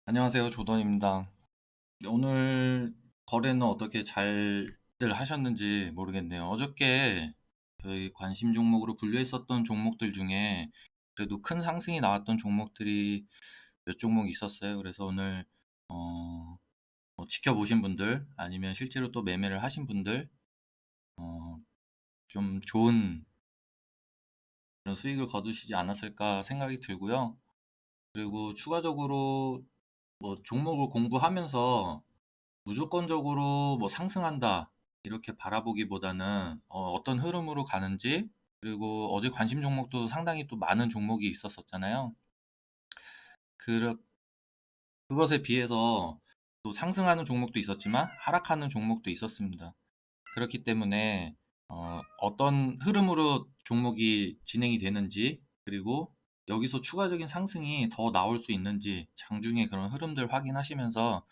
안녕하세요. 조던입니다. 오늘 거래는 어떻게 잘들 하셨는지 모르겠네요. 어저께 저희 관심 종목으로 분류했었던 종목들 중에 그래도 큰 상승이 나왔던 종목들이 몇 종목 있었어요. 그래서 오늘 지켜보신 분들 아니면 실제로 또 매매를 하신 분들 어, 좀 좋은 그런 수익을 거두시지 않았을까 생각이 들고요. 그리고 추가적으로 뭐 종목을 공부하면서 무조건적으로 뭐 상승한다 이렇게 바라보기보다는 떤 흐름으로 가는지, 그리고 어제 관심 종목도 상당히 또 많은 종목이 있었었잖아요. 그, 그것에 비해서 또 상승하는 종목도 있었지만 하락하는 종목도 있었습니다. 그렇기 때문에 어떤 흐름으로 종목이 진행이 되는지, 그리고 여기서 추가적인 상승이 더 나올 수 있는지 장중에 그런 흐름들 확인하시면서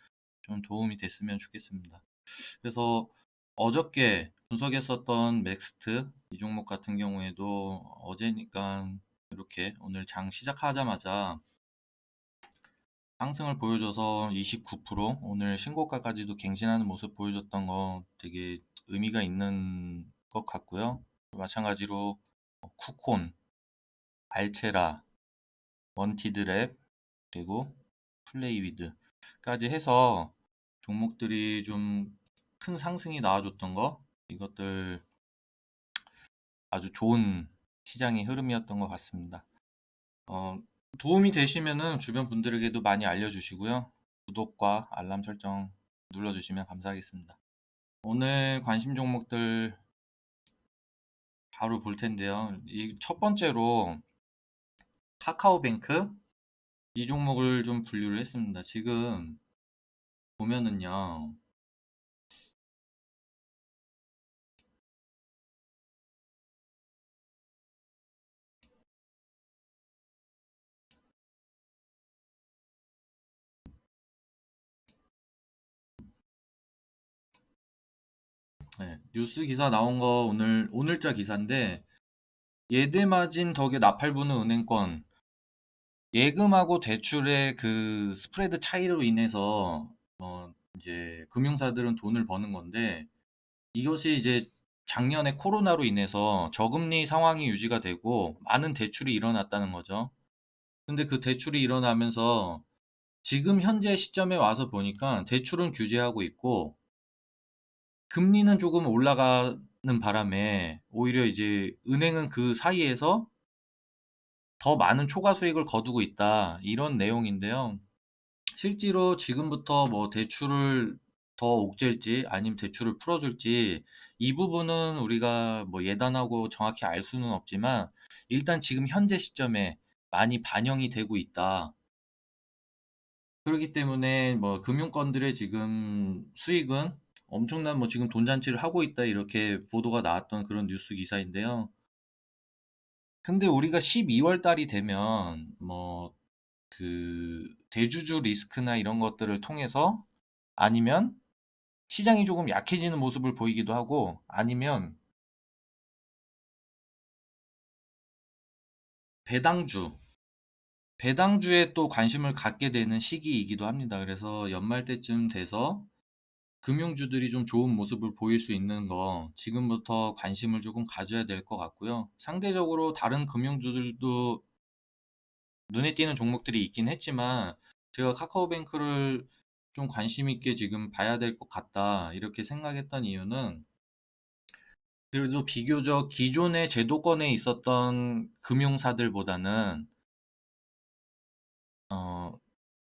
좀 도움이 됐으면 좋겠습니다. 그래서 어저께 분석했었던 넥스트 이 종목 같은 경우에도 어제니까 이렇게 오늘 장 시작하자마자 상승을 보여줘서 29% 오늘 신고가까지도 갱신하는 모습 보여줬던 거 되게 의미가 있는 것 같고요. 마찬가지로 쿠콘, 알체라, 원티드랩, 그리고 플레이위드까지 해서 종목들이 좀 큰 상승이 나와줬던 거, 이것들 아주 좋은 시장의 흐름이었던 것 같습니다. 어, 도움이 되시면은 주변 분들에게도 많이 알려주시고요. 구독과 알람 설정 눌러주시면 감사하겠습니다. 오늘 관심 종목들 바로 볼 텐데요. 이 첫 번째로 카카오뱅크 이 종목을 좀 분류를 했습니다. 지금 보면은요. 네, 뉴스 기사 나온 거 오늘자 기사인데, 예대마진 덕에 나팔부는 은행권, 예금하고 대출의 그 스프레드 차이로 인해서 이제 금융사들은 돈을 버는 건데, 이것이 이제 작년에 코로나로 인해서 저금리 상황이 유지가 되고 많은 대출이 일어났다는 거죠. 근데 그 대출이 일어나면서 지금 현재 시점에 와서 보니까 대출은 규제하고 있고 금리는 조금 올라가는 바람에 오히려 이제 은행은 그 사이에서 더 많은 초과 수익을 거두고 있다, 이런 내용인데요. 실제로 지금부터 뭐 대출을 더 옥죄일지 아니면 대출을 풀어줄지 이 부분은 우리가 뭐 예단하고 정확히 알 수는 없지만, 일단 지금 현재 시점에 많이 반영이 되고 있다. 그렇기 때문에 뭐 금융권들의 지금 수익은 엄청난 뭐 지금 돈잔치를 하고 있다, 이렇게 보도가 나왔던 그런 뉴스 기사인데요. 근데 우리가 12월 달이 되면 뭐 그 대주주 리스크나 이런 것들을 통해서, 아니면 시장이 조금 약해지는 모습을 보이기도 하고, 아니면 배당주, 배당주에 또 관심을 갖게 되는 시기이기도 합니다. 그래서 연말 때쯤 돼서 금융주들이 좀 좋은 모습을 보일 수 있는 거 지금부터 관심을 조금 가져야 될 것 같고요. 상대적으로 다른 금융주들도 눈에 띄는 종목들이 있긴 했지만, 제가 카카오뱅크를 좀 관심 있게 지금 봐야 될 것 같다 이렇게 생각했던 이유는, 그래도 비교적 기존의 제도권에 있었던 금융사들보다는 어,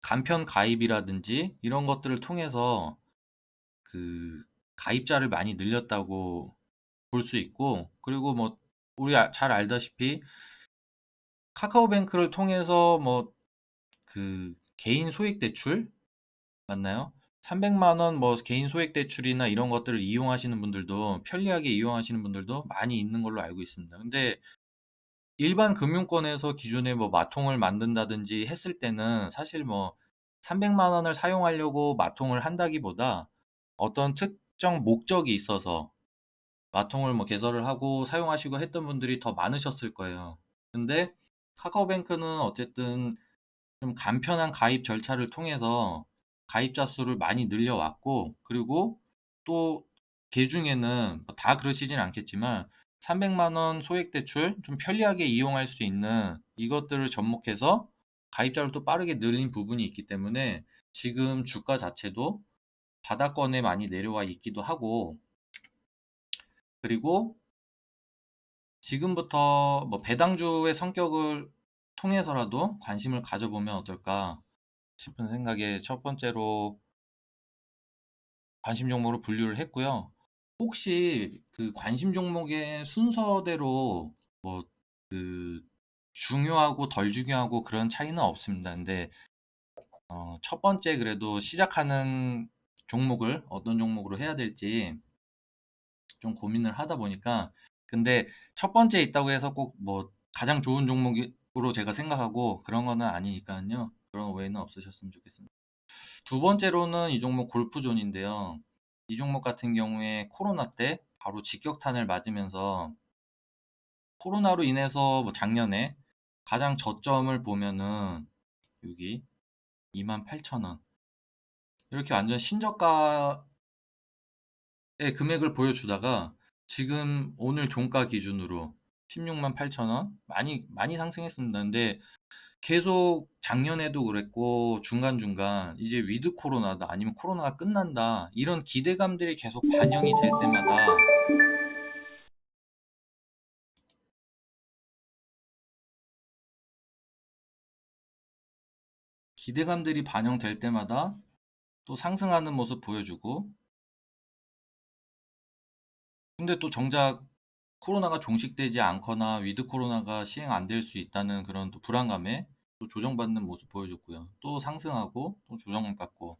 간편 가입이라든지 이런 것들을 통해서 그 가입자를 많이 늘렸다고 볼 수 있고, 그리고 뭐 우리 잘 알다시피 카카오뱅크를 통해서 뭐 그 개인 소액 대출 맞나요? 300만 원 뭐 개인 소액 대출이나 이런 것들을 이용하시는 분들도, 편리하게 이용하시는 분들도 많이 있는 걸로 알고 있습니다. 근데 일반 금융권에서 기존에 뭐 마통을 만든다든지 했을 때는 사실 뭐 300만 원을 사용하려고 마통을 한다기보다 어떤 특정 목적이 있어서 마통을 뭐 개설을 하고 사용하시고 했던 분들이 더 많으셨을 거예요. 근데 카카오뱅크는 어쨌든 좀 간편한 가입 절차를 통해서 가입자 수를 많이 늘려왔고, 그리고 또 개중에는 뭐다 그러시진 않겠지만 300만 원 소액 대출 좀 편리하게 이용할 수 있는 이것들을 접목해서 가입자를 또 빠르게 늘린 부분이 있기 때문에 지금 주가 자체도 바닥권에 많이 내려와 있기도 하고, 그리고 지금부터 뭐 배당주의 성격을 통해서라도 관심을 가져보면 어떨까 싶은 생각에 첫 번째로 관심 종목으로 분류를 했고요. 혹시 그 관심 종목의 순서대로 뭐 그 중요하고 덜 중요하고 그런 차이는 없습니다. 근데 첫 번째 그래도 시작하는 종목을 어떤 종목으로 해야 될지 좀 고민을 하다 보니까, 근데 첫 번째 있다고 해서 꼭 뭐 가장 좋은 종목으로 제가 생각하고 그런 거는 아니니까요. 그런 오해는 없으셨으면 좋겠습니다. 두 번째로는 이 종목 골프존인데요. 이 종목 같은 경우에 코로나 때 바로 직격탄을 맞으면서 코로나로 인해서 뭐 작년에 가장 저점을 보면은 여기 28,000원 이렇게 완전 신저가의 금액을 보여주다가 지금 오늘 종가 기준으로 16만 8천원 많이 많이 상승했습니다. 근데 계속 작년에도 그랬고 중간중간 이제 위드 코로나다 아니면 코로나가 끝난다 이런 기대감들이 계속 반영이 될 때마다 기대감들이 반영될 때마다 또 상승하는 모습 보여주고, 근데 또 정작 코로나가 종식되지 않거나 위드 코로나가 시행 안 될 수 있다는 그런 또 불안감에 또 조정받는 모습 보여줬고요. 또 상승하고 또 조정받고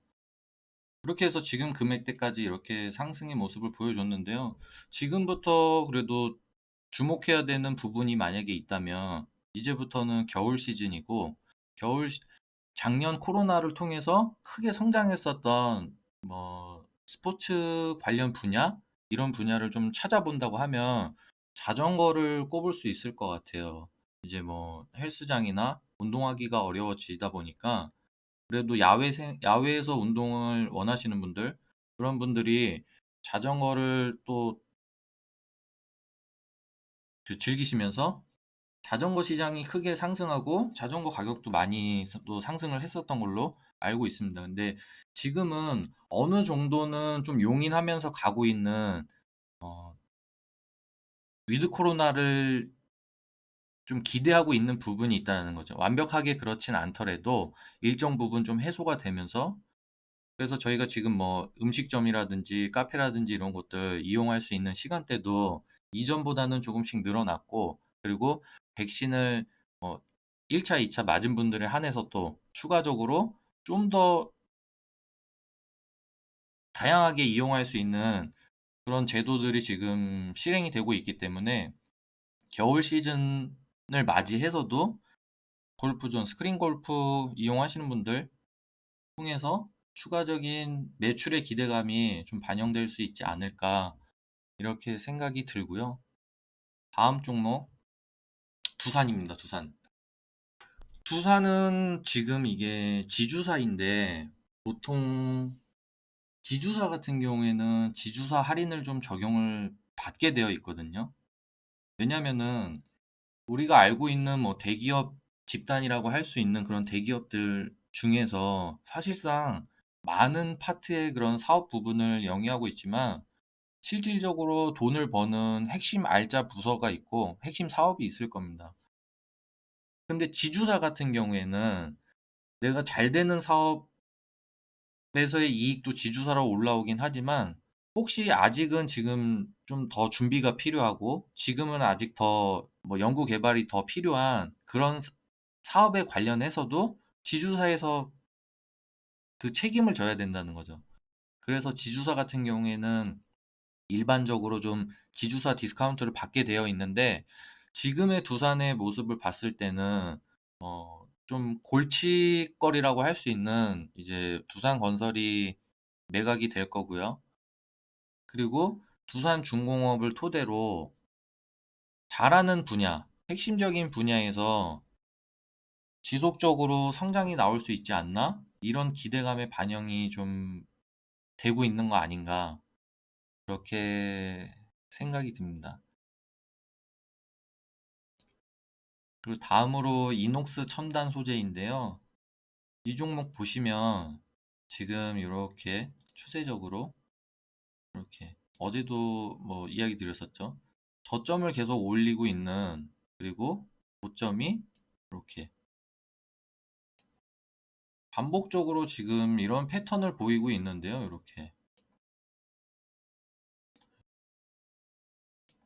그렇게 해서 지금 금액대까지 이렇게 상승의 모습을 보여줬는데요. 지금부터 그래도 주목해야 되는 부분이 만약에 있다면 이제부터는 겨울 시즌이고, 겨울 작년 코로나를 통해서 크게 성장했었던 뭐 스포츠 관련 분야 이런 분야를 좀 찾아본다고 하면 자전거를 꼽을 수 있을 것 같아요. 이제 뭐 헬스장이나 운동하기가 어려워지다 보니까 그래도 야외에서 운동을 원하시는 분들, 그런 분들이 자전거를 또 그 즐기시면서 자전거 시장이 크게 상승하고 자전거 가격도 많이 또 상승을 했었던 걸로 알고 있습니다. 근데 지금은 어느 정도는 좀 용인하면서 가고 있는 어, 위드 코로나를 좀 기대하고 있는 부분이 있다는 거죠. 완벽하게 그렇진 않더라도 일정 부분 좀 해소가 되면서, 그래서 저희가 지금 뭐 음식점이라든지 카페라든지 이런 것들 이용할 수 있는 시간대도 이전보다는 조금씩 늘어났고, 그리고 백신을 뭐 1차, 2차 맞은 분들에 한해서 또 추가적으로 좀 더 다양하게 이용할 수 있는 그런 제도들이 지금 실행이 되고 있기 때문에 겨울 시즌을 맞이해서도 골프존, 스크린 골프 이용하시는 분들 통해서 추가적인 매출의 기대감이 좀 반영될 수 있지 않을까 이렇게 생각이 들고요. 다음 종목 두산입니다. 두산. 두산은 지금 이게 지주사인데 보통 지주사 같은 경우에는 지주사 할인을 좀 적용을 받게 되어 있거든요. 왜냐면은 우리가 알고 있는 뭐 대기업 집단이라고 할 수 있는 그런 대기업들 중에서 사실상 많은 파트의 그런 사업 부분을 영위하고 있지만 실질적으로 돈을 버는 핵심 알짜 부서가 있고 핵심 사업이 있을 겁니다. 근데 지주사 같은 경우에는 내가 잘 되는 사업에서의 이익도 지주사로 올라오긴 하지만 혹시 아직은 지금 좀 더 준비가 필요하고 지금은 아직 더 뭐 연구 개발이 더 필요한 그런 사업에 관련해서도 지주사에서 그 책임을 져야 된다는 거죠. 그래서 지주사 같은 경우에는 일반적으로 좀 지주사 디스카운트를 받게 되어 있는데 지금의 두산의 모습을 봤을 때는 좀 골칫거리라고 할 수 있는 이제 두산건설이 매각이 될 거고요. 그리고 두산중공업을 토대로 잘하는 분야, 핵심적인 분야에서 지속적으로 성장이 나올 수 있지 않나? 이런 기대감의 반영이 좀 되고 있는 거 아닌가? 그렇게 생각이 듭니다. 그리고 다음으로 이녹스 첨단 소재인데요. 이 종목 보시면 지금 이렇게 추세적으로 이렇게 어제도 뭐 이야기 드렸었죠. 저점을 계속 올리고 있는, 그리고 고점이 이렇게 반복적으로 지금 이런 패턴을 보이고 있는데요. 이렇게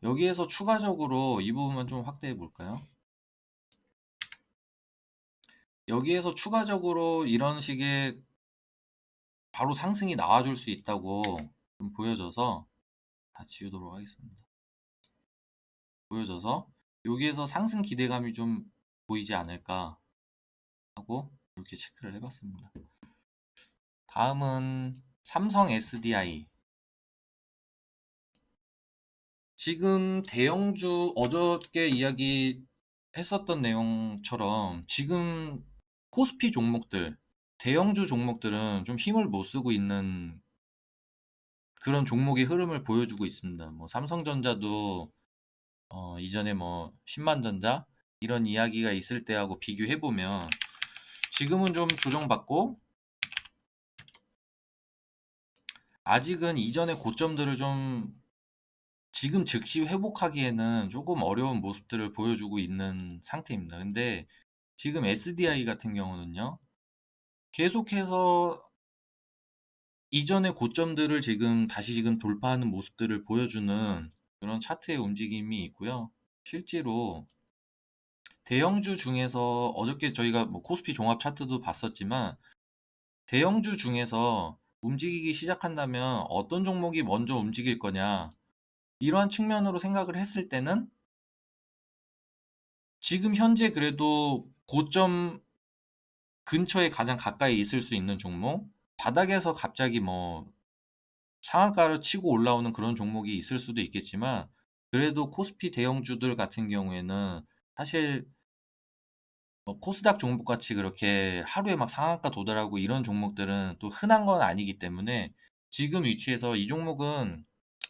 여기에서 추가적으로 이 부분만 좀 확대해 볼까요? 여기에서 추가적으로 이런 식의 바로 상승이 나와줄 수 있다고 좀 보여져서, 다 지우도록 하겠습니다. 보여져서 여기에서 상승 기대감이 좀 보이지 않을까 하고 이렇게 체크를 해봤습니다. 다음은 삼성 SDI. 지금 대형주 어저께 이야기 했었던 내용처럼 지금 코스피 종목들, 대형주 종목들은 좀 힘을 못 쓰고 있는 그런 종목의 흐름을 보여주고 있습니다. 뭐 삼성전자도 이전에 뭐 10만전자 이런 이야기가 있을 때하고 비교해 보면 지금은 좀 조정받고, 아직은 이전의 고점들을 좀 지금 즉시 회복하기에는 조금 어려운 모습들을 보여주고 있는 상태입니다. 근데 지금 SDI 같은 경우는요, 계속해서 이전의 고점들을 지금 다시 지금 돌파하는 모습들을 보여주는 그런 차트의 움직임이 있고요. 실제로 대형주 중에서 어저께 저희가 뭐 코스피 종합 차트도 봤었지만, 대형주 중에서 움직이기 시작한다면 어떤 종목이 먼저 움직일 거냐, 이러한 측면으로 생각을 했을 때는 지금 현재 그래도 고점 근처에 가장 가까이 있을 수 있는 종목, 바닥에서 갑자기 뭐 상한가를 치고 올라오는 그런 종목이 있을 수도 있겠지만, 그래도 코스피 대형주들 같은 경우에는 사실 뭐 코스닥 종목 같이 그렇게 하루에 막 상한가 도달하고 이런 종목들은 또 흔한 건 아니기 때문에, 지금 위치에서 이 종목은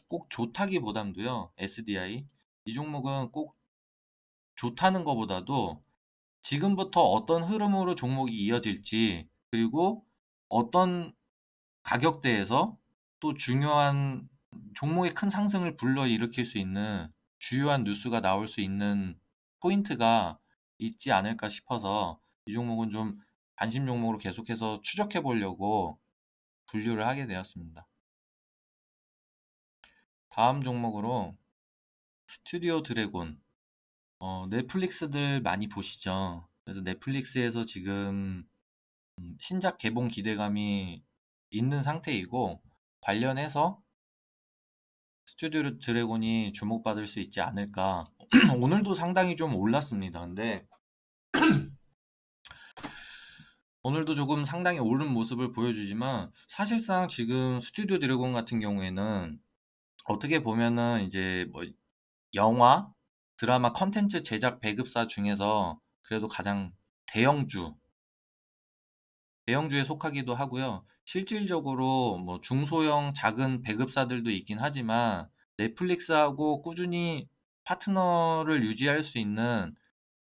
꼭 좋다기보담도요, SDI 이 종목은 꼭 좋다는 것보다도 지금부터 어떤 흐름으로 종목이 이어질지, 그리고 어떤 가격대에서 또 중요한 종목의 큰 상승을 불러일으킬 수 있는 주요한 뉴스가 나올 수 있는 포인트가 있지 않을까 싶어서 이 종목은 좀 관심 종목으로 계속해서 추적해 보려고 분류를 하게 되었습니다. 다음 종목으로 스튜디오 드래곤. 넷플릭스들 많이 보시죠? 그래서 넷플릭스에서 지금 신작 개봉 기대감이 있는 상태이고, 관련해서 스튜디오 드래곤이 주목받을 수 있지 않을까. 오늘도 상당히 좀 올랐습니다. 근데 오늘도 조금 상당히 오른 모습을 보여주지만, 사실상 지금 스튜디오 드래곤 같은 경우에는 어떻게 보면은 이제 뭐 영화, 드라마 컨텐츠 제작 배급사 중에서 그래도 가장 대형주, 대형주에 속하기도 하고요. 실질적으로 뭐 중소형 작은 배급사들도 있긴 하지만 넷플릭스하고 꾸준히 파트너를 유지할 수 있는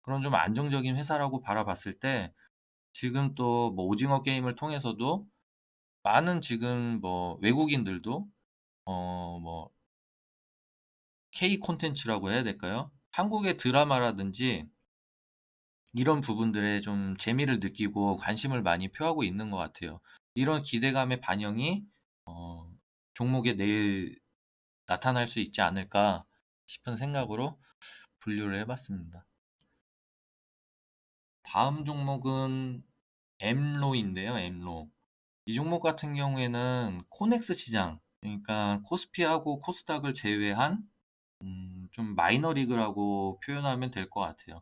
그런 좀 안정적인 회사라고 바라봤을 때, 지금 또 뭐 오징어 게임을 통해서도 많은 지금 뭐 외국인들도 뭐 K 콘텐츠라고 해야 될까요? 한국의 드라마라든지 이런 부분들에 좀 재미를 느끼고 관심을 많이 표하고 있는 것 같아요. 이런 기대감의 반영이 어, 종목에 내일 나타날 수 있지 않을까 싶은 생각으로 분류를 해봤습니다. 다음 종목은 엠로인데요. 엠로. 이 종목 같은 경우에는 코넥스 시장, 그러니까 코스피하고 코스닥을 제외한 좀 마이너 리그라고 표현하면 될 것 같아요.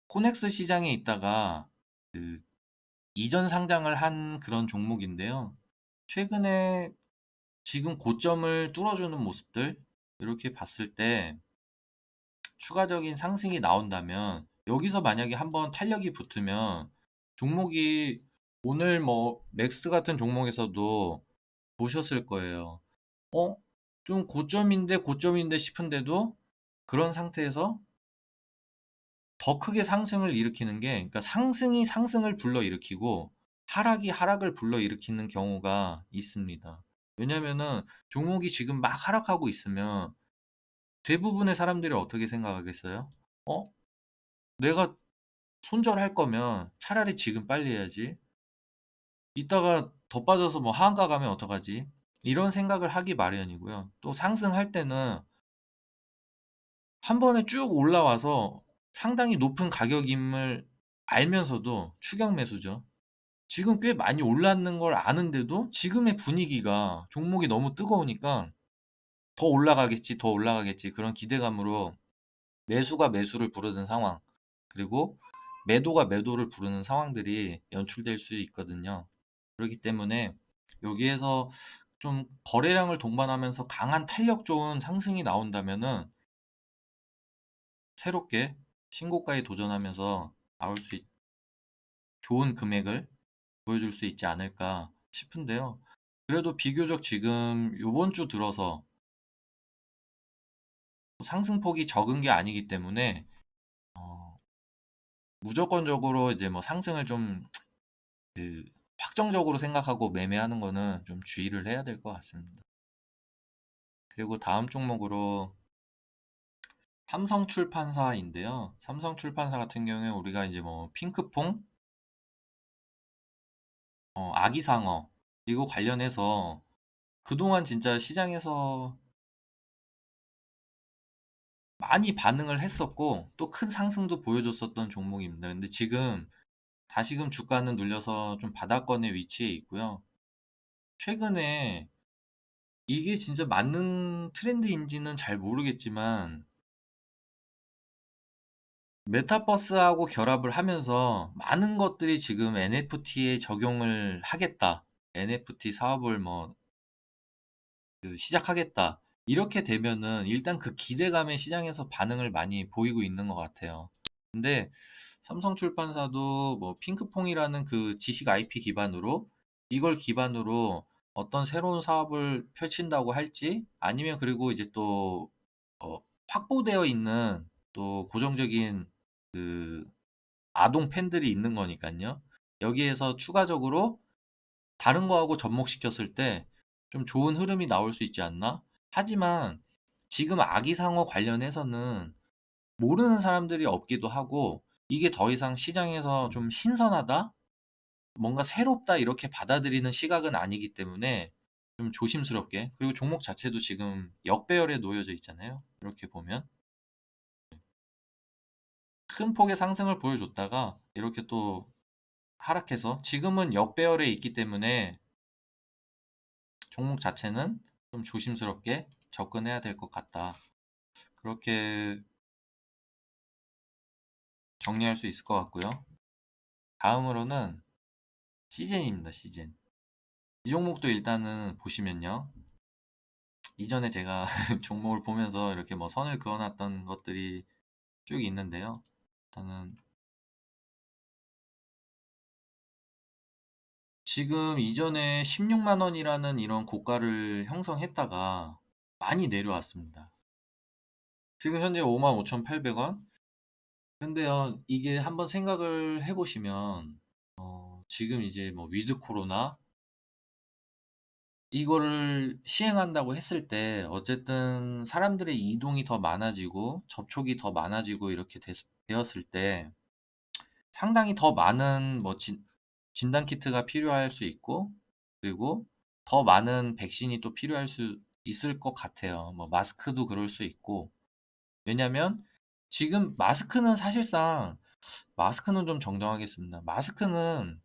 코넥스 시장에 있다가 그 이전 상장을 한 그런 종목인데요. 최근에 지금 고점을 뚫어주는 모습들 이렇게 봤을 때 추가적인 상승이 나온다면 여기서 만약에 한번 탄력이 붙으면 종목이 오늘 뭐 맥스 같은 종목에서도 보셨을 거예요. 어? 좀 고점인데 싶은데도 그런 상태에서 더 크게 상승을 일으키는 게, 그러니까 상승이 상승을 불러일으키고 하락이 하락을 불러일으키는 경우가 있습니다. 왜냐면은 종목이 지금 막 하락하고 있으면 대부분의 사람들이 어떻게 생각하겠어요? 어? 내가 손절할 거면 차라리 지금 빨리 해야지. 이따가 더 빠져서 뭐 하한가 가면 어떡하지? 이런 생각을 하기 마련이고요. 또 상승할 때는 한 번에 쭉 올라와서 상당히 높은 가격임을 알면서도 추격 매수죠. 지금 꽤 많이 올랐는 걸 아는데도 지금의 분위기가 종목이 너무 뜨거우니까 더 올라가겠지, 더 올라가겠지. 그런 기대감으로 매수가 매수를 부르는 상황, 그리고 매도가 매도를 부르는 상황들이 연출될 수 있거든요. 그렇기 때문에 여기에서 좀 거래량을 동반하면서 강한 탄력 좋은 상승이 나온다면은 새롭게 신고가에 도전하면서 나올 수 좋은 금액을 보여줄 수 있지 않을까 싶은데요. 그래도 비교적 지금 요번 주 들어서 상승폭이 적은 게 아니기 때문에 어, 무조건적으로 이제 뭐 상승을 좀 그 확정적으로 생각하고 매매하는 거는 좀 주의를 해야 될 것 같습니다. 그리고 다음 종목으로 삼성출판사인데요. 삼성출판사 같은 경우에 우리가 이제 뭐 핑크퐁, 아기상어 이거 관련해서 그동안 진짜 시장에서 많이 반응을 했었고 또 큰 상승도 보여줬었던 종목입니다. 근데 지금 다시금 주가는 눌려서 좀 바닥권에 위치해 있고요. 최근에 이게 진짜 맞는 트렌드인지는 잘 모르겠지만 메타버스하고 결합을 하면서 많은 것들이 지금 NFT에 적용을 하겠다. NFT 사업을 뭐 시작하겠다. 이렇게 되면은 일단 그 기대감에 시장에서 반응을 많이 보이고 있는 것 같아요. 근데 삼성출판사도 뭐 핑크퐁이라는 그 지식 IP 기반으로 이걸 기반으로 어떤 새로운 사업을 펼친다고 할지, 아니면 그리고 이제 또 확보되어 있는 또 고정적인 그 아동 팬들이 있는 거니까요. 여기에서 추가적으로 다른 거하고 접목시켰을 때 좀 좋은 흐름이 나올 수 있지 않나? 하지만 지금 아기상어 관련해서는 모르는 사람들이 없기도 하고 이게 더 이상 시장에서 좀 신선하다? 뭔가 새롭다 이렇게 받아들이는 시각은 아니기 때문에 좀 조심스럽게, 그리고 종목 자체도 지금 역배열에 놓여져 있잖아요. 이렇게 보면 큰 폭의 상승을 보여줬다가 이렇게 또 하락해서 지금은 역배열에 있기 때문에 종목 자체는 좀 조심스럽게 접근해야 될 것 같다. 그렇게 정리할 수 있을 것 같고요. 다음으로는 시젠입니다. 시젠. 이 종목도 일단은 보시면요. 이전에 제가 종목을 보면서 이렇게 뭐 선을 그어놨던 것들이 쭉 있는데요. 일단은 지금 이전에 16만 원이라는 이런 고가를 형성했다가 많이 내려왔습니다. 지금 현재 55,800원? 근데요, 이게 한번 생각을 해보시면, 지금 이제 뭐 위드 코로나 이거를 시행한다고 했을 때 어쨌든 사람들의 이동이 더 많아지고 접촉이 더 많아지고 이렇게 되었을 때 상당히 더 많은 뭐 진단 키트가 필요할 수 있고, 그리고 더 많은 백신이 또 필요할 수 있을 것 같아요. 뭐 마스크도 그럴 수 있고. 왜냐면 지금 마스크는 좀 정정하겠습니다. 마스크는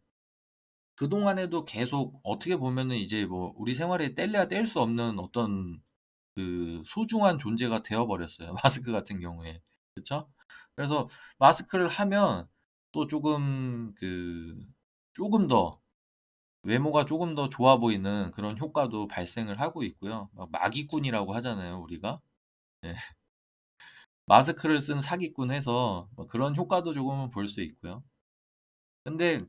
그동안에도 계속 어떻게 보면은 이제 뭐 우리 생활에 뗄래야 뗄 수 없는 어떤 그 소중한 존재가 되어 버렸어요. 마스크 같은 경우에. 그쵸? 그래서 마스크를 하면 또 조금 더 외모가 조금 더 좋아 보이는 그런 효과도 발생을 하고 있고요. 막 마기꾼이라고 하잖아요, 우리가. 네. 마스크를 쓴 사기꾼 해서 뭐 그런 효과도 조금은 볼 수 있고요. 근데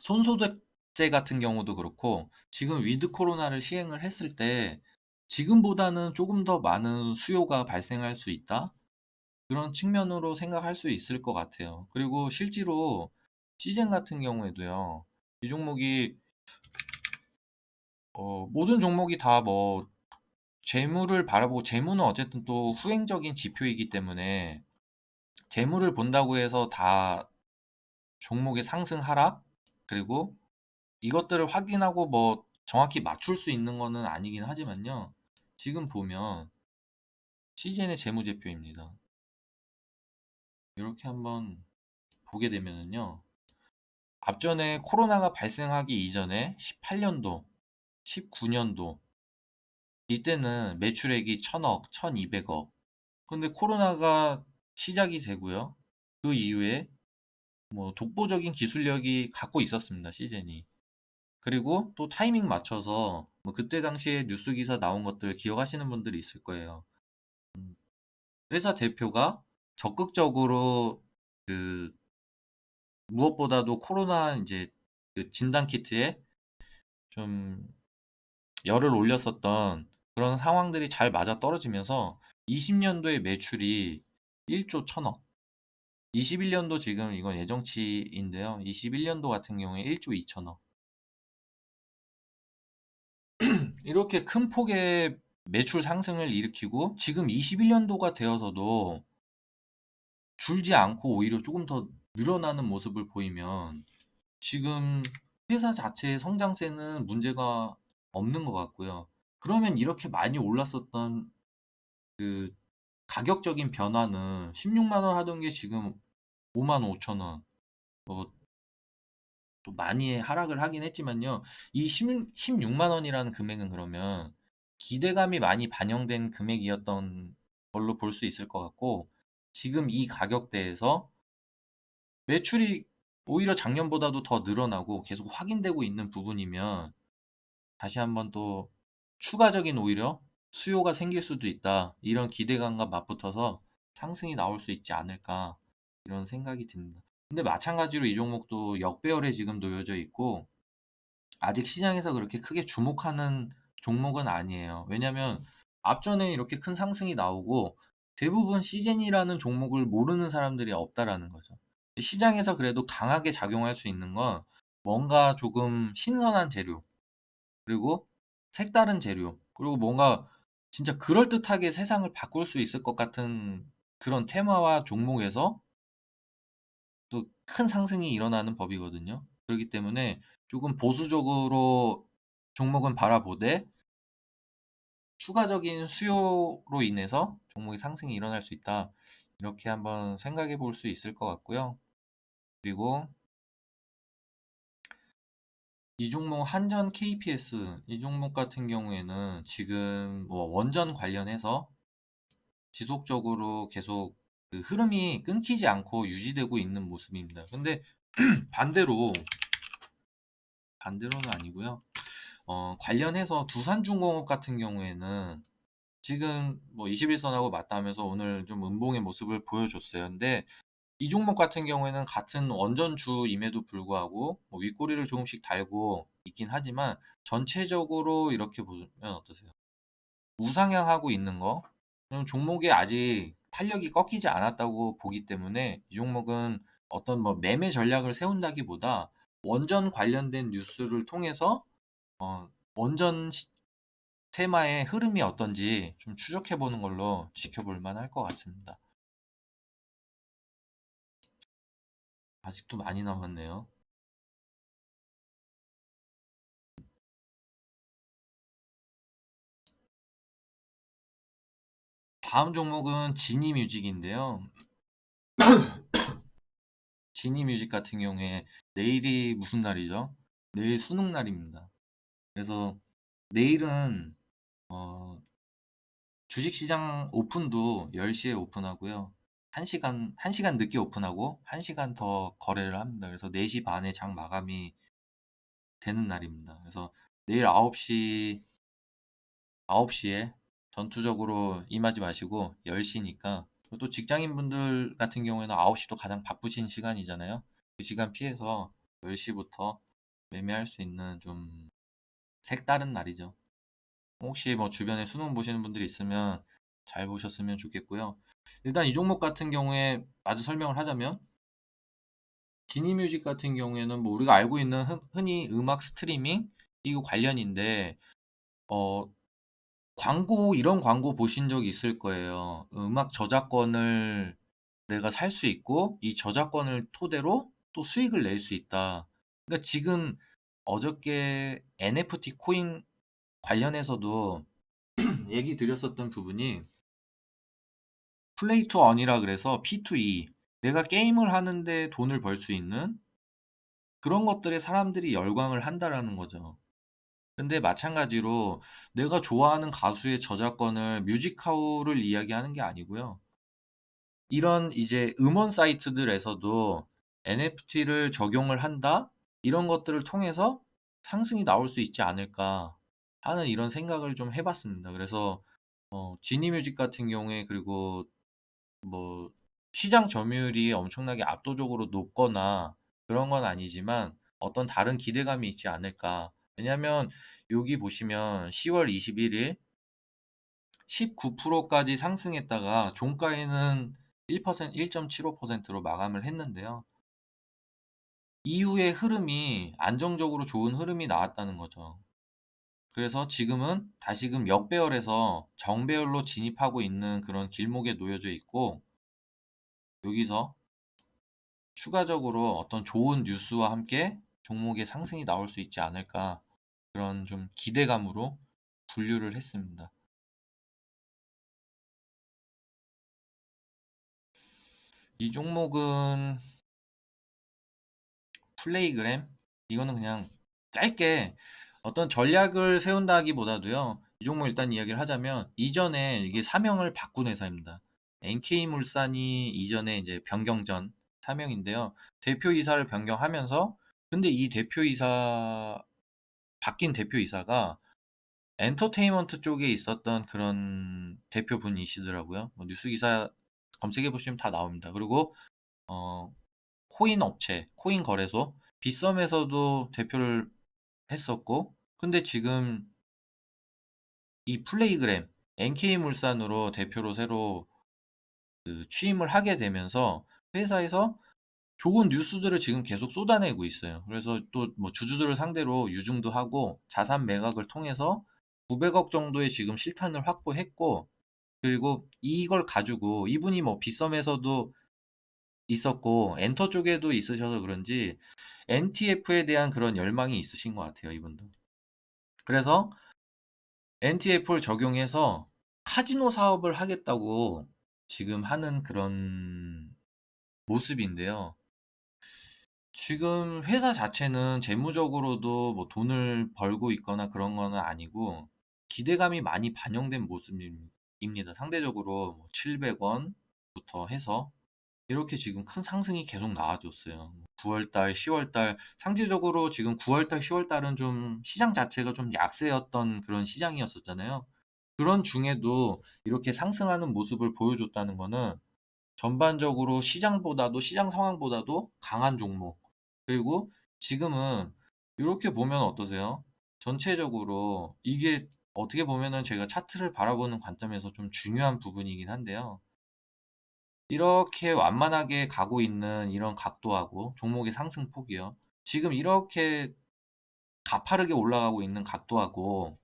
손소독제 같은 경우도 그렇고 지금 위드 코로나를 시행을 했을 때 지금보다는 조금 더 많은 수요가 발생할 수 있다. 그런 측면으로 생각할 수 있을 것 같아요. 그리고 실제로 시젠 같은 경우에도요. 이 종목이 모든 종목이 다 뭐 재무를 바라보고 재무는 어쨌든 또 후행적인 지표이기 때문에 재무를 본다고 해서 다 종목의 상승 하락 그리고 이것들을 확인하고 뭐 정확히 맞출 수 있는 거는 아니긴 하지만요. 지금 보면 시젠의 재무제표입니다. 이렇게 한번 보게 되면은요. 앞전에 코로나가 발생하기 이전에 18년도, 19년도 이때는 매출액이 1000억, 1200억. 근데 코로나가 시작이 되고요. 그 이후에 뭐 독보적인 기술력이 갖고 있었습니다. 시젠이. 그리고 또 타이밍 맞춰서 뭐 그때 당시에 뉴스 기사 나온 것들 기억하시는 분들이 있을 거예요. 회사 대표가 적극적으로 그 무엇보다도 코로나 이제 그 진단 키트에 좀 열을 올렸었던 그런 상황들이 잘 맞아 떨어지면서 20년도에 매출이 1조 1000억. 21년도 지금 이건 예정치인데요. 21년도 같은 경우에 1조 2천억. 이렇게 큰 폭의 매출 상승을 일으키고 지금 21년도가 되어서도 줄지 않고 오히려 조금 더 늘어나는 모습을 보이면 지금 회사 자체의 성장세는 문제가 없는 것 같고요. 그러면 이렇게 많이 올랐었던 그 가격적인 변화는 16만 원 하던 게 지금 5만 5천 원. 또 많이 하락을 하긴 했지만요. 이 16만 원이라는 금액은 그러면 기대감이 많이 반영된 금액이었던 걸로 볼 수 있을 것 같고, 지금 이 가격대에서 매출이 오히려 작년보다도 더 늘어나고 계속 확인되고 있는 부분이면 다시 한번 또 추가적인 오히려 수요가 생길 수도 있다. 이런 기대감과 맞붙어서 상승이 나올 수 있지 않을까. 이런 생각이 듭니다. 근데 마찬가지로 이 종목도 역배열에 지금 놓여져 있고, 아직 시장에서 그렇게 크게 주목하는 종목은 아니에요. 왜냐면 앞전에 이렇게 큰 상승이 나오고 대부분 시젠이라는 종목을 모르는 사람들이 없다라는 거죠. 시장에서 그래도 강하게 작용할 수 있는 건 뭔가 조금 신선한 재료, 그리고 색다른 재료, 그리고 뭔가 진짜 그럴듯하게 세상을 바꿀 수 있을 것 같은 그런 테마와 종목에서 또 큰 상승이 일어나는 법이거든요. 그렇기 때문에 조금 보수적으로 종목은 바라보되 추가적인 수요로 인해서 종목의 상승이 일어날 수 있다. 이렇게 한번 생각해 볼 수 있을 것 같고요. 그리고 이 종목 한전 KPS 이 종목 같은 경우에는 지금 뭐 원전 관련해서 지속적으로 계속 그 흐름이 끊기지 않고 유지되고 있는 모습입니다. 근데 반대로 반대로는 아니고요. 관련해서 두산중공업 같은 경우에는 지금 뭐 21선하고 맞닿으면서 오늘 좀 음봉의 모습을 보여줬어요. 근데 이 종목 같은 경우에는 같은 원전주임에도 불구하고 뭐 윗꼬리를 조금씩 달고 있긴 하지만 전체적으로 이렇게 보면 어떠세요? 우상향하고 있는 거? 종목이 아직 탄력이 꺾이지 않았다고 보기 때문에 이 종목은 어떤 뭐 매매 전략을 세운다기보다 원전 관련된 뉴스를 통해서 원전 테마의 흐름이 어떤지 좀 추적해 보는 걸로 지켜볼 만할 것 같습니다. 아직도 많이 남았네요. 다음 종목은 지니뮤직인데요. 지니뮤직 같은 경우에 내일이 무슨 날이죠? 내일 수능 날입니다. 그래서 내일은 어, 주식시장 오픈도 10시에 오픈하고요. 1시간 늦게 오픈하고 1시간 더 거래를 합니다. 그래서 4시 반에 장 마감이 되는 날입니다. 그래서 내일 9시에 전투적으로 임하지 마시고 10시니까 그리고 또 직장인분들 같은 경우에는 9시도 가장 바쁘신 시간이잖아요. 그 시간 피해서 10시부터 매매할 수 있는 좀 색다른 날이죠. 혹시 뭐 주변에 수능 보시는 분들이 있으면 잘 보셨으면 좋겠고요. 일단 이 종목 같은 경우에 마저 설명을 하자면 지니뮤직 같은 경우에는 뭐 우리가 알고 있는 흔히 음악 스트리밍 이거 관련인데 어 광고 이런 광고 보신 적 있을 거예요. 음악 저작권을 내가 살 수 있고 이 저작권을 토대로 또 수익을 낼 수 있다. 그러니까 지금 어저께 NFT 코인 관련해서도 얘기 드렸었던 부분이 플레이 투 언이라 그래서 P2E 내가 게임을 하는데 돈을 벌 수 있는 그런 것들에 사람들이 열광을 한다라는 거죠. 근데 마찬가지로 내가 좋아하는 가수의 저작권을 뮤직하우를 이야기하는 게 아니고요. 이런 이제 음원 사이트들에서도 NFT를 적용을 한다? 이런 것들을 통해서 상승이 나올 수 있지 않을까 하는 이런 생각을 좀 해봤습니다. 그래서 지니뮤직 같은 경우에 그리고 뭐 시장 점유율이 엄청나게 압도적으로 높거나 그런 건 아니지만 어떤 다른 기대감이 있지 않을까. 왜냐면 여기 보시면 10월 21일 19%까지 상승했다가 종가에는 1.75%로 마감을 했는데요. 이후의 흐름이 안정적으로 좋은 흐름이 나왔다는 거죠. 그래서 지금은 다시금 역배열에서 정배열로 진입하고 있는 그런 길목에 놓여져 있고 여기서 추가적으로 어떤 좋은 뉴스와 함께 종목의 상승이 나올 수 있지 않을까 그런 좀 기대감으로 분류를 했습니다. 이 종목은 플레이그램 이거는 그냥 짧게 어떤 전략을 세운다기보다도요. 이 종목 일단 이야기를 하자면 이전에 이게 사명을 바꾼 회사입니다. NK물산이 이전에 이제 변경 전 사명인데요. 대표이사를 변경하면서 근데 이 대표이사 바뀐 대표이사가 엔터테인먼트 쪽에 있었던 그런 대표분이시더라고요. 뭐 뉴스 기사 검색해 보시면 다 나옵니다. 그리고 어, 코인 업체, 코인 거래소, 빗썸에서도 대표를 했었고, 근데 지금 이 플레이그램, NK물산으로 대표로 새로 그 취임을 하게 되면서 회사에서 좋은 뉴스들을 지금 계속 쏟아내고 있어요. 그래서 또 뭐 주주들을 상대로 유증도 하고 자산 매각을 통해서 900억 정도의 지금 실탄을 확보했고, 그리고 이걸 가지고 이분이 뭐 빗썸에서도 있었고 엔터 쪽에도 있으셔서 그런지 NTF에 대한 그런 열망이 있으신 것 같아요, 이분도. 그래서 NTF를 적용해서 카지노 사업을 하겠다고 지금 하는 그런 모습인데요. 지금 회사 자체는 재무적으로도 뭐 돈을 벌고 있거나 그런 거는 아니고 기대감이 많이 반영된 모습입니다. 상대적으로 뭐 700원부터 해서 이렇게 지금 큰 상승이 계속 나와줬어요. 9월달, 10월달, 상대적으로 지금 9월달, 10월달은 좀 시장 자체가 좀 약세였던 그런 시장이었었잖아요. 그런 중에도 이렇게 상승하는 모습을 보여줬다는 거는 전반적으로 시장보다도, 시장 상황보다도 강한 종목. 그리고 지금은 이렇게 보면 어떠세요? 전체적으로 이게 어떻게 보면은 제가 차트를 바라보는 관점에서 좀 중요한 부분이긴 한데요. 이렇게 완만하게 가고 있는 이런 각도하고 종목의 상승폭이요. 지금 이렇게 가파르게 올라가고 있는 각도하고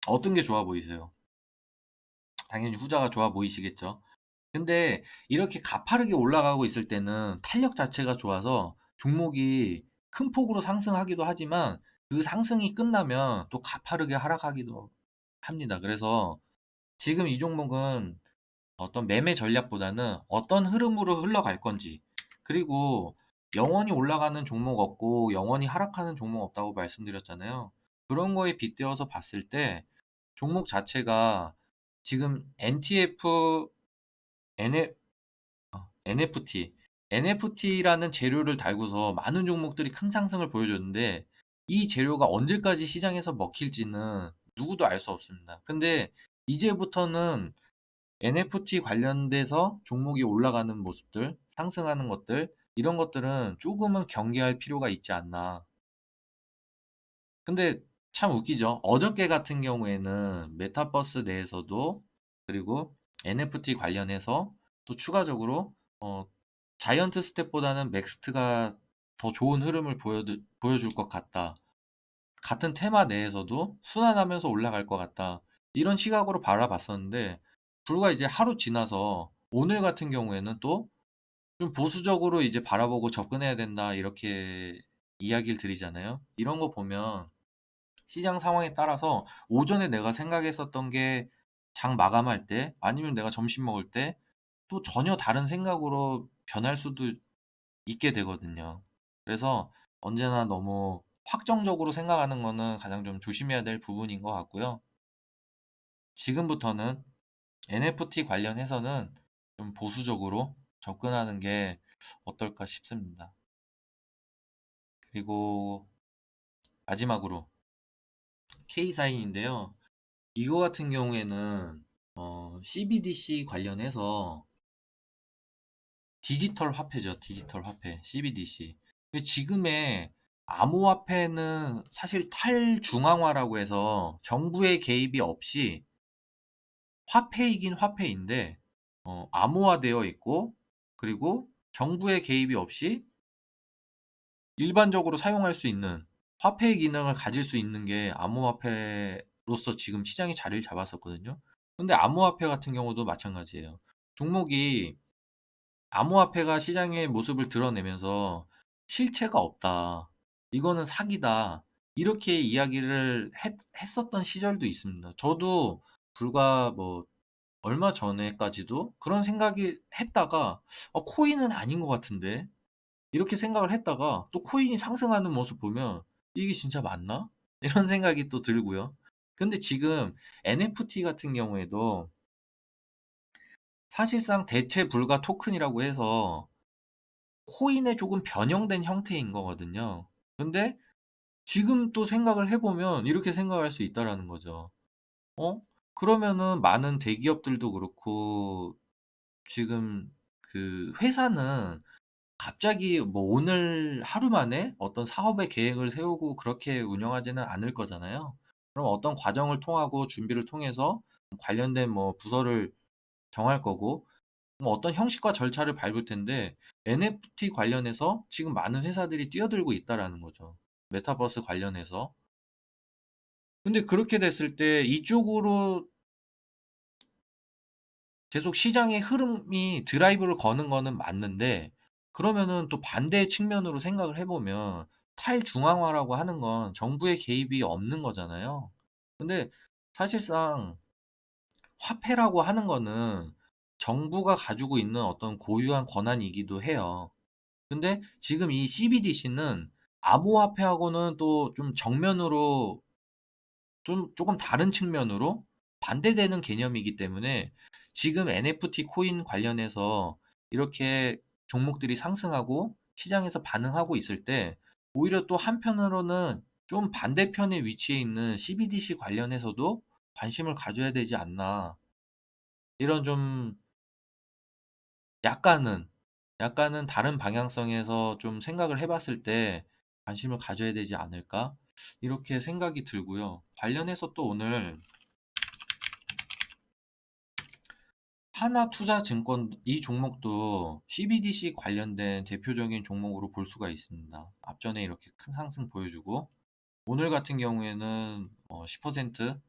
어떤 게 좋아 보이세요? 당연히 후자가 좋아 보이시겠죠. 근데 이렇게 가파르게 올라가고 있을 때는 탄력 자체가 좋아서 종목이 큰 폭으로 상승하기도 하지만 그 상승이 끝나면 또 가파르게 하락하기도 합니다. 그래서 지금 이 종목은 어떤 매매 전략보다는 어떤 흐름으로 흘러갈 건지, 그리고 영원히 올라가는 종목 없고 영원히 하락하는 종목 없다고 말씀드렸잖아요. 그런 거에 빗대어서 봤을 때 종목 자체가 지금 NTF, NFT, NFT라는 재료를 달고서 많은 종목들이 큰 상승을 보여줬는데 이 재료가 언제까지 시장에서 먹힐지는 누구도 알 수 없습니다. 근데 이제부터는 NFT 관련돼서 종목이 올라가는 모습들, 상승하는 것들, 이런 것들은 조금은 경계할 필요가 있지 않나. 근데 참 웃기죠. 어저께 같은 경우에는 메타버스 내에서도, 그리고 NFT 관련해서 또 추가적으로 자이언트 스텝보다는 맥스트가 더 좋은 흐름을 보여줄 것 같다. 같은 테마 내에서도 순환하면서 올라갈 것 같다. 이런 시각으로 바라봤었는데, 불과 이제 하루 지나서 오늘 같은 경우에는 또 좀 보수적으로 이제 바라보고 접근해야 된다. 이렇게 이야기를 드리잖아요. 이런 거 보면 시장 상황에 따라서 오전에 내가 생각했었던 게 장 마감할 때, 아니면 내가 점심 먹을 때 또 전혀 다른 생각으로 변할 수도 있게 되거든요. 그래서 언제나 너무 확정적으로 생각하는 거는 가장 좀 조심해야 될 부분인 것 같고요. 지금부터는 NFT 관련해서는 좀 보수적으로 접근하는 게 어떨까 싶습니다. 그리고 마지막으로 K사인인데요. 이거 같은 경우에는 CBDC 관련해서 디지털 화폐죠. 디지털 화폐. CBDC. 근데 지금의 암호화폐는 사실 탈중앙화라고 해서 정부의 개입이 없이 화폐이긴 화폐인데 암호화되어 있고, 그리고 정부의 개입이 없이 일반적으로 사용할 수 있는 화폐의 기능을 가질 수 있는 게 암호화폐로서 지금 시장이 자리를 잡았었거든요. 근데 암호화폐 같은 경우도 마찬가지예요. 종목이 암호화폐가 시장의 모습을 드러내면서 실체가 없다. 이거는 사기다. 이렇게 이야기를 했었던 시절도 있습니다. 저도 불과 뭐 얼마 전에까지도 그런 생각이 했다가 코인은 아닌 것 같은데 이렇게 생각을 했다가 또 코인이 상승하는 모습 보면 이게 진짜 맞나? 이런 생각이 또 들고요. 근데 지금 NFT 같은 경우에도 사실상 대체 불가 토큰이라고 해서 코인의 조금 변형된 형태인 거거든요. 근데 지금 또 생각을 해보면 이렇게 생각할 수 있다라는 거죠. 어? 그러면은 많은 대기업들도 그렇고 지금 그 회사는 갑자기 뭐 오늘 하루 만에 어떤 사업의 계획을 세우고 그렇게 운영하지는 않을 거잖아요. 그럼 어떤 과정을 통하고 준비를 통해서 관련된 뭐 부서를 정할 거고, 뭐 어떤 형식과 절차를 밟을 텐데 NFT 관련해서 지금 많은 회사들이 뛰어들고 있다라는 거죠. 메타버스 관련해서. 근데 그렇게 됐을 때 이쪽으로 계속 시장의 흐름이 드라이브를 거는 거는 맞는데, 그러면은 또 반대 측면으로 생각을 해보면 탈중앙화라고 하는 건 정부의 개입이 없는 거잖아요. 근데 사실상 화폐라고 하는 거는 정부가 가지고 있는 어떤 고유한 권한이기도 해요. 근데 지금 이 CBDC는 암호화폐하고는 또 좀 정면으로 좀 조금 다른 측면으로 반대되는 개념이기 때문에 지금 NFT 코인 관련해서 이렇게 종목들이 상승하고 시장에서 반응하고 있을 때 오히려 또 한편으로는 좀 반대편에 위치해 있는 CBDC 관련해서도 관심을 가져야 되지 않나. 이런 좀 약간은, 약간은 다른 방향성에서 좀 생각을 해봤을 때 관심을 가져야 되지 않을까? 이렇게 생각이 들고요. 관련해서 또 오늘 하나투자증권 이 종목도 CBDC 관련된 대표적인 종목으로 볼 수가 있습니다. 앞전에 이렇게 큰 상승 보여주고 오늘 같은 경우에는 10%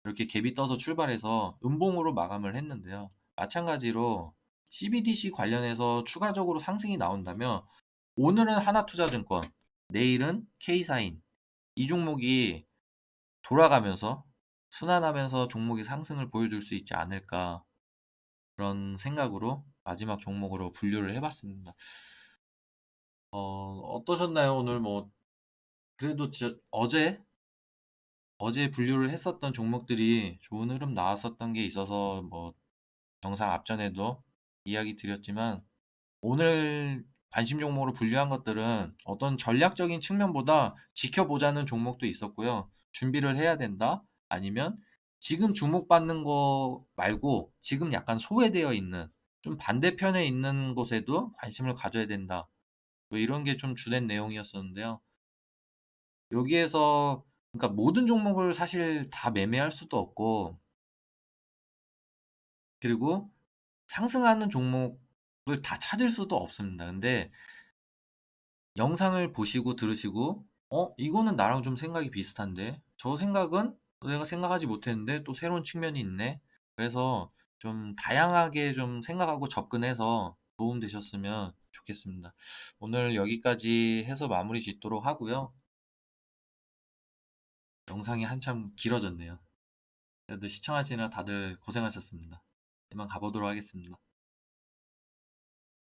이렇게 갭이 떠서 출발해서 음봉으로 마감을 했는데요. 마찬가지로 CBDC 관련해서 추가적으로 상승이 나온다면 오늘은 하나투자증권, 내일은 K사인 이 종목이 돌아가면서 순환하면서 종목이 상승을 보여줄 수 있지 않을까, 그런 생각으로 마지막 종목으로 분류를 해봤습니다. 어떠셨나요? 오늘 뭐 그래도 어제 분류를 했었던 종목들이 좋은 흐름 나왔었던 게 있어서 뭐 영상 앞전에도 이야기 드렸지만 오늘 관심 종목으로 분류한 것들은 어떤 전략적인 측면보다 지켜보자는 종목도 있었고요. 준비를 해야 된다. 아니면 지금 주목받는 거 말고 지금 약간 소외되어 있는 좀 반대편에 있는 곳에도 관심을 가져야 된다. 뭐 이런 게 좀 주된 내용이었었는데요. 여기에서 그러니까 모든 종목을 사실 다 매매할 수도 없고, 그리고 상승하는 종목을 다 찾을 수도 없습니다. 근데 영상을 보시고 들으시고 이거는 나랑 좀 생각이 비슷한데 저 생각은 내가 생각하지 못했는데 또 새로운 측면이 있네. 그래서 좀 다양하게 좀 생각하고 접근해서 도움 되셨으면 좋겠습니다. 오늘 여기까지 해서 마무리 짓도록 하고요. 영상이 한참 길어졌네요. 그래도 시청하시느라 다들 고생하셨습니다. 이만 가보도록 하겠습니다.